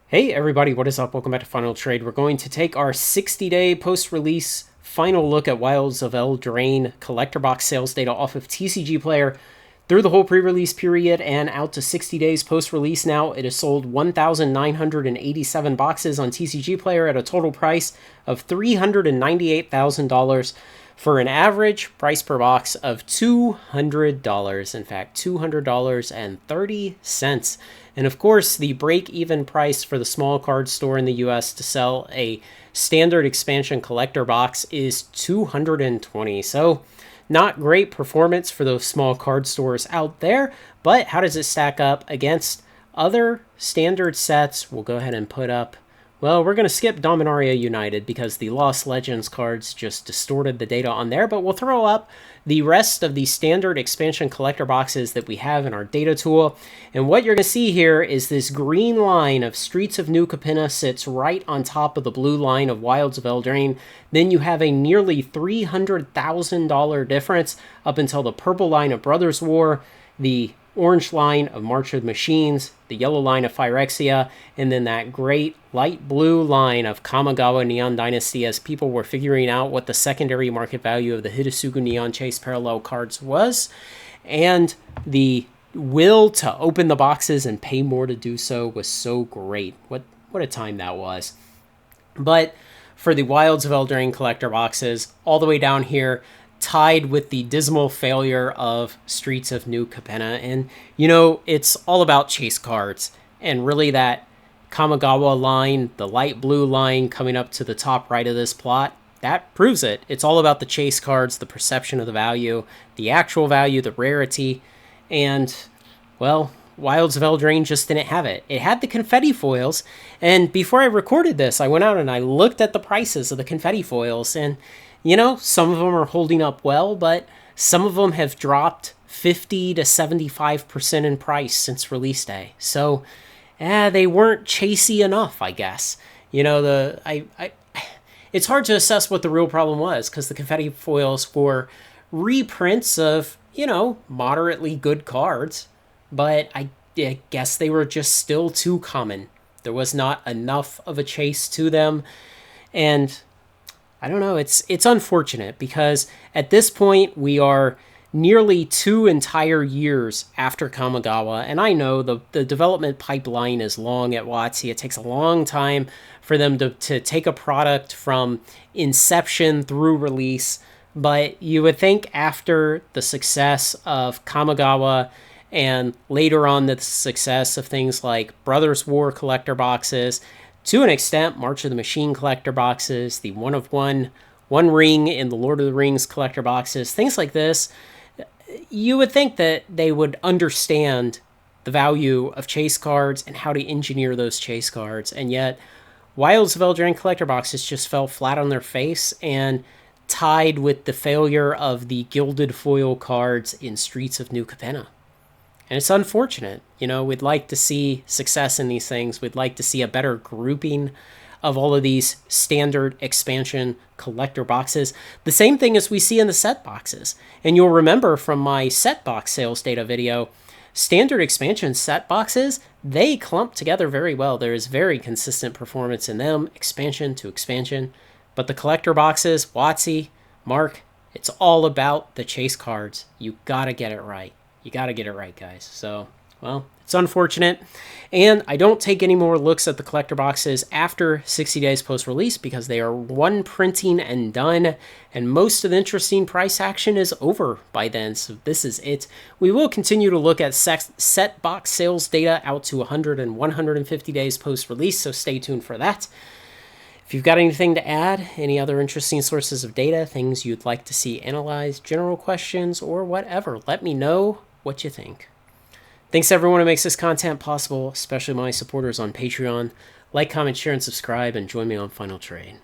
Hey everybody, what is up? Welcome back to Final Trade. We're going to take our 60-day post-release final look at Wilds of Eldraine Collector Box sales data off of TCG Player through the whole pre-release period and out to 60 days post-release now. It has sold 1,987 boxes on TCG Player at a total price of $398,000 for an average price per box of $200. In fact, $200.30. And of course, the break-even price for the small card store in the US to sell a standard expansion collector box is $220. So not great performance for those small card stores out there, but how does it stack up against other standard sets? We'll go ahead and put up, well, we're going to skip Dominaria United because the Lost Legends cards just distorted the data on there, but we'll throw up the rest of the standard expansion collector boxes that we have in our data tool. And what you're going to see here is this green line of Streets of New Capenna sits right on top of the blue line of Wilds of Eldraine. Then you have a nearly $300,000 difference up until the purple line of Brothers War, the orange line of March of the Machines, the yellow line of Phyrexia, and then that great light blue line of Kamigawa Neon Dynasty as people were figuring out what the secondary market value of the Hidetsugu Neon Chase parallel cards was, and the will to open the boxes and pay more to do so was so great. What a time that was. But for the Wilds of Eldraine collector boxes, all the way down here, tied with the dismal failure of Streets of New Capenna. And, you know, it's all about chase cards. And really that Kamigawa line, the light blue line coming up to the top right of this plot, that proves it. It's all about the chase cards, the perception of the value, the actual value, the rarity. And, well, Wilds of Eldraine just didn't have it. It had the confetti foils, and before I recorded this, I went out and I looked at the prices of the confetti foils, and you know, some of them are holding up well, but some of them have dropped 50 to 75% in price since release day. So, they weren't chasey enough, I guess. You know, it's hard to assess what the real problem was because the confetti foils were reprints of, you know, moderately good cards, but I guess they were just still too common. There was not enough of a chase to them, and I don't know, it's unfortunate because at this point we are nearly 2 entire years after Kamigawa, and I know the development pipeline is long at WotC. It takes a long time for them to take a product from inception through release, but you would think after the success of Kamigawa and later on the success of things like Brothers War collector boxes, to an extent, March of the Machine collector boxes, the One Ring in the Lord of the Rings collector boxes, things like this, you would think that they would understand the value of chase cards and how to engineer those chase cards, and yet Wilds of Eldraine collector boxes just fell flat on their face and tied with the failure of the gilded foil cards in Streets of New Capenna. And it's unfortunate. You know, we'd like to see success in these things. We'd like to see a better grouping of all of these standard expansion collector boxes. The same thing as we see in the set boxes. And you'll remember from my set box sales data video, standard expansion set boxes, they clump together very well. There is very consistent performance in them, expansion to expansion. But the collector boxes, WotC, Mark, it's all about the chase cards. You gotta get it right. You got to get it right, guys. So, well, it's unfortunate. And I don't take any more looks at the collector boxes after 60 days post-release because they are one printing and done. And most of the interesting price action is over by then. So this is it. We will continue to look at set box sales data out to 100 and 150 days post-release. So stay tuned for that. If you've got anything to add, any other interesting sources of data, things you'd like to see analyzed, general questions, or whatever, let me know what you think. Thanks to everyone who makes this content possible, especially my supporters on Patreon. Like, comment, share, and subscribe, and join me on Final Trade.